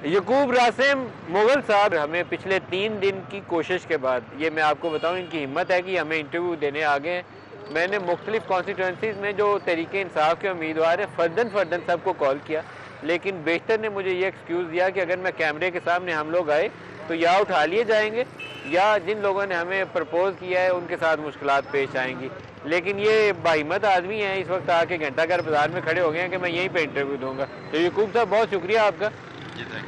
یعقوب راسم مغل صاحب ہمیں پچھلے 3 دن کی کوشش کے بعد، یہ میں آپ کو بتاؤں ان کی ہمت ہے کہ ہمیں انٹرویو دینے آگے ہیں۔ میں نے مختلف کانسٹیٹوئنسیز میں جو تحریک انصاف کے امیدوار ہیں فردن سب کو کال کیا، لیکن بیشتر نے مجھے یہ ایکسکیوز دیا کہ اگر میں کیمرے کے سامنے ہم لوگ آئے تو یا اٹھا لیے جائیں گے یا جن لوگوں نے ہمیں پرپوز کیا ہے ان کے ساتھ مشکلات پیش آئیں گی۔ لیکن یہ باہمت آدمی ہیں، اس وقت آ کے گھنٹہ گھر بازار میں کھڑے ہو گئے ہیں کہ میں یہیں پہ انٹرویو دوں گا۔ تو یعقوب صاحب بہت شکریہ آپ کا۔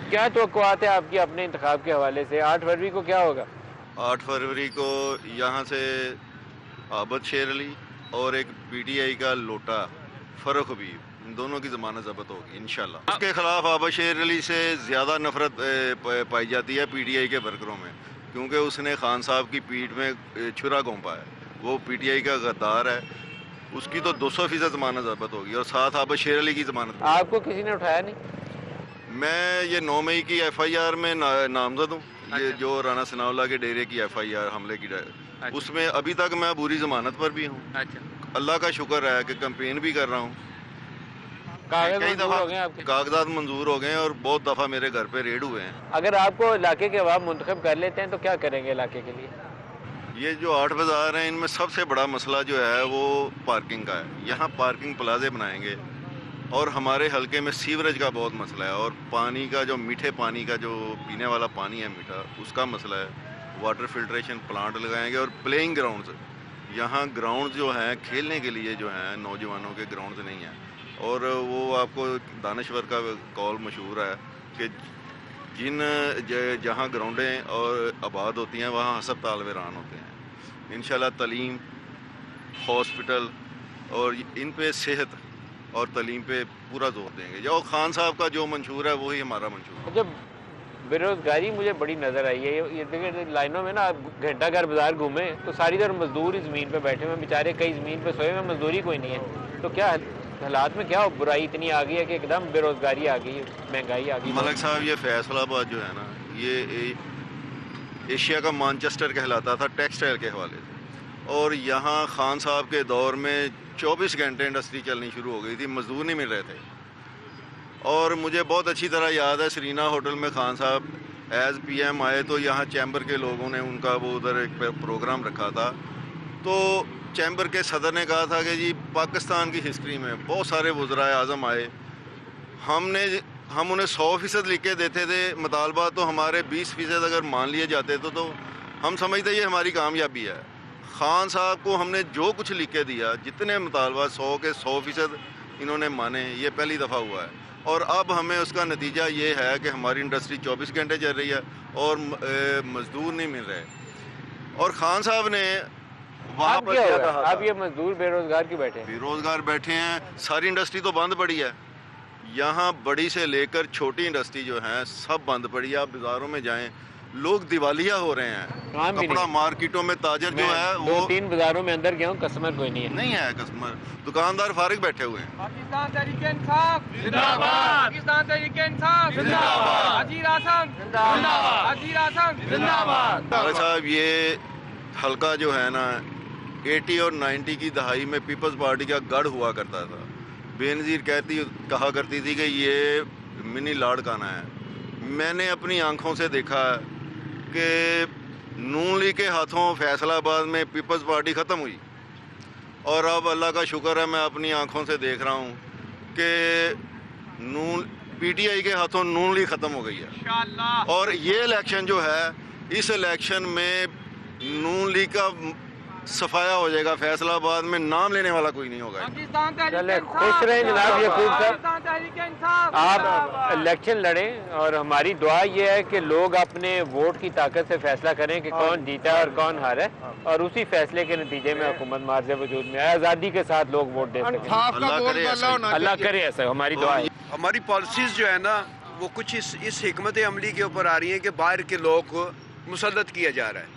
کیا توقعات ہے آپ کی اپنے انتخاب کے حوالے سے؟ 8 فروری کو کیا ہوگا؟ 8 فروری کو یہاں سے عابد شیر علی اور ایک پی ٹی آئی کا لوٹا فروخ حبیب، ان دونوں کی ضمانت ضبط ہوگی انشاءاللہ۔ اس کے خلاف عابد شیر علی سے زیادہ نفرت پائی جاتی ہے پی ٹی آئی کے ورکروں میں، کیونکہ اس نے خان صاحب کی پیٹھ میں چھرا گھونپا ہے، وہ پی ٹی آئی کا غدار ہے، اس کی تو 200% ضمانت ضبط ہوگی اور ساتھ عابد شیر علی کی ضمانت۔ آپ کو کسی نے اٹھایا نہیں؟ میں یہ 9 مئی کی ایف آئی آر میں نامزد ہوں، یہ جو رانا ثناء اللہ کے ڈیرے کی ایف آئی آر حملے کی، اس میں ابھی تک میں عبوری ضمانت پر بھی ہوں۔ اللہ کا شکر ہے کہ کمپین بھی کر رہا ہوں، کاغذات منظور ہو گئے ہیں اور بہت دفعہ میرے گھر پہ ریڈ ہوئے ہیں۔ اگر آپ کو علاقے کے عوام منتخب کر لیتے ہیں تو کیا کریں گے علاقے کے لیے؟ یہ جو 8 بازار ہیں ان میں سب سے بڑا مسئلہ جو ہے وہ پارکنگ کا ہے، یہاں پارکنگ پلازے بنائیں گے، اور ہمارے حلقے میں سیوریج کا بہت مسئلہ ہے، اور پانی کا جو میٹھے پانی کا جو پینے والا پانی ہے میٹھا، اس کا مسئلہ ہے، واٹر فلٹریشن پلانٹ لگائیں گے، اور پلینگ گراؤنڈز، یہاں گراؤنڈ جو ہیں کھیلنے کے لیے جو ہیں نوجوانوں کے گراؤنڈز نہیں ہیں، اور وہ آپ کو دانشور کا قول مشہور ہے کہ جہاں گراؤنڈیں اور آباد ہوتی ہیں وہاں ہسپتال ویران ہوتے ہیں۔ انشاءاللہ تعلیم، ہاسپٹل اور ان پہ صحت اور تعلیم پہ پورا زور دیں گے، جو خان صاحب کا جو منشور ہے وہی ہمارا منشور ہے۔ جب بے روزگاری مجھے بڑی نظر آئی ہے، یہ دیکھیں لائنوں میں نا گھنٹہ گھر بازار گھومے تو ساری طرف مزدور ہی زمین پہ بیٹھے ہوئے بیچارے، کئی زمین پہ سوئے ہوئے، مزدوری کوئی نہیں ہے۔ تو کیا حالات میں کیا برائی اتنی آ گئی ہے کہ ایک دم بے روزگاری آ گئی، مہنگائی آ گئی؟ ملک صاحب یہ فیصل آباد جو ہے نا، یہ ایشیا کا مانچسٹر کہلاتا تھا ٹیکسٹائل کے حوالے سے، اور یہاں خان صاحب کے دور میں 24 گھنٹے انڈسٹری چلنی شروع ہو گئی تھی، مزدور نہیں مل رہے تھے، اور مجھے بہت اچھی طرح یاد ہے سرینا ہوٹل میں خان صاحب ایز پی ایم آئے تو یہاں چیمبر کے لوگوں نے ان کا وہ ادھر ایک پروگرام رکھا تھا، تو چیمبر کے صدر نے کہا تھا کہ جی پاکستان کی ہسٹری میں بہت سارے وزرائے اعظم آئے، ہم انہیں 100% لکھ کے دیتے تھے مطالبات، تو ہمارے 20% اگر مان لیے جاتے تو ہم سمجھتے یہ ہماری کامیابی ہے۔ خان صاحب کو ہم نے جو کچھ لکھ کے دیا، جتنے مطالبات 100 کے 100% انہوں نے مانے، یہ پہلی دفعہ ہوا ہے، اور اب ہمیں اس کا نتیجہ یہ ہے کہ ہماری انڈسٹری 24 گھنٹے چل رہی ہے اور مزدور نہیں مل رہے، اور خان صاحب نے وہاں پر کیا کہا تھا؟ اب یہ مزدور بے روزگار کیوں بیٹھے ہیں؟ بے روزگار بیٹھے ہیں، ساری انڈسٹری تو بند پڑی ہے، یہاں بڑی سے لے کر چھوٹی انڈسٹری جو ہیں سب بند پڑی ہے۔ آپ بازاروں میں جائیں، لوگ دیوالیہ ہو رہے ہیں، کپڑا مارکیٹوں میں تاجر جو ہے وہ 2-3 بازاروں میں اندر گیا ہوں، کسٹمر کوئی نہیں ہے کسٹمر، دکاندار فارغ بیٹھے ہوئے ہیں۔ پاکستان تحریک انصاف زندہ باد، پاکستان تحریک انصاف زندہ باد، وزیر اعظم زندہ باد، وزیر اعظم زندہ باد۔ صاحب یہ حلقہ جو ہے نا 80 اور 90 کی دہائی میں پیپلز پارٹی کا گڑھ ہوا کرتا تھا، بے نظیر کہا کرتی تھی کہ یہ منی لاڑکانہ ہے۔ میں نے اپنی آنکھوں سے دیکھا کہ نون لیگ کے ہاتھوں فیصل آباد میں پیپلز پارٹی ختم ہوئی، اور اب اللہ کا شکر ہے میں اپنی آنکھوں سے دیکھ رہا ہوں کہ پی ٹی آئی کے ہاتھوں نون لیگ ختم ہو گئی ہے، اور یہ الیکشن جو ہے اس الیکشن میں نون لیگ کا صفایا ہو جائے گا، فیصل آباد میں نام لینے والا کوئی نہیں ہوگا۔ چلے خوش رہیں جناب یعقوب صاحب، آپ الیکشن لڑیں، اور ہماری دعا یہ ہے کہ لوگ اپنے ووٹ کی طاقت سے فیصلہ کریں کہ کون جیتا ہے اور کون ہارا ہے، اور اسی فیصلے کے نتیجے میں حکومت مارز وجود میں آئے، آزادی کے ساتھ لوگ ووٹ دے سکیں۔ اللہ کرے ایسا، ہماری دعا ہے۔ ہماری پالیسیز جو ہے نا وہ کچھ اس حکمت عملی کے اوپر آ رہی ہیں کہ باہر کے لوگ کو مسلط کیا جا رہا ہے،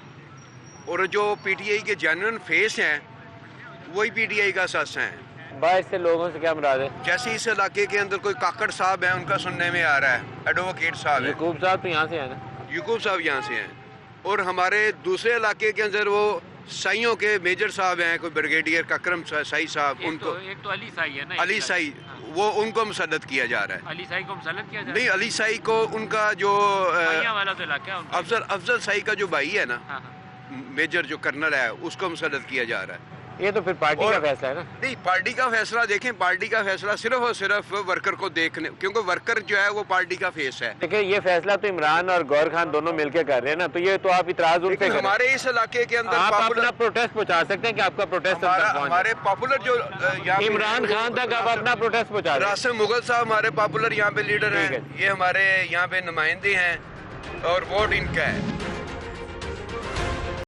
اور جو پی ٹی آئی کے جینوئن فیس ہیں وہی پی ٹی آئی کا سسا ہیں۔ باہر سے لوگوں سے کیا مراد ہے؟ جیسے اس علاقے کے اندر کوئی کاکڑ صاحب ہیں، ان کا سننے میں آ رہا ہے ایڈوکیٹ صاحب ہیں، یعقوب صاحب تو یہاں سے ہیں نا؟ یعقوب صاحب یہاں سے ہیں، اور ہمارے دوسرے علاقے کے اندر وہ سائیوں کے میجر صاحب ہیں، کوئی بریگیڈیئر ککرم سائی صاحب، ان کو ایک تو علی سائی ہے نا، علی سائی، وہ ان کو مسلط کیا جا رہا ہے. علی سائی کو مسلط کیا جا رہا نہیں، علی سائی کو ان کا جو والا تو علاقہ ہے افضل سائی کا جو بھائی ہے نا، ہاں میجر جو کرنل ہے، اس کو مسلط کیا جا رہا ہے. یہ تو پھر پارٹی کا فیصلہ ہے نا. نہیں، پارٹی کا فیصلہ دیکھیں، پارٹی کا فیصلہ صرف اور صرف ورکر کو دیکھنے، کیونکہ ورکر جو ہے وہ پارٹی کا فیس ہے. دیکھیں یہ فیصلہ تو عمران اور گور خان دونوں مل کے کر رہے ہیں نا، تو یہ تو آپ اعتراض ان پہ ہمارے اس علاقے کے اندر آپ اپنا پروٹیسٹ پہنچا سکتے ہیں کہ آپ کا پروٹیسٹ ہمارے پاپولر جو عمران خان تک آپ اپنا پروٹیسٹ پہنچا رہے ہیں. راسم مغل صاحب ہمارے پاپولر یہاں پہ لیڈر ہیں، یہ ہمارے یہاں پہ نمائندے ہیں اور ووٹ ان کا ہے.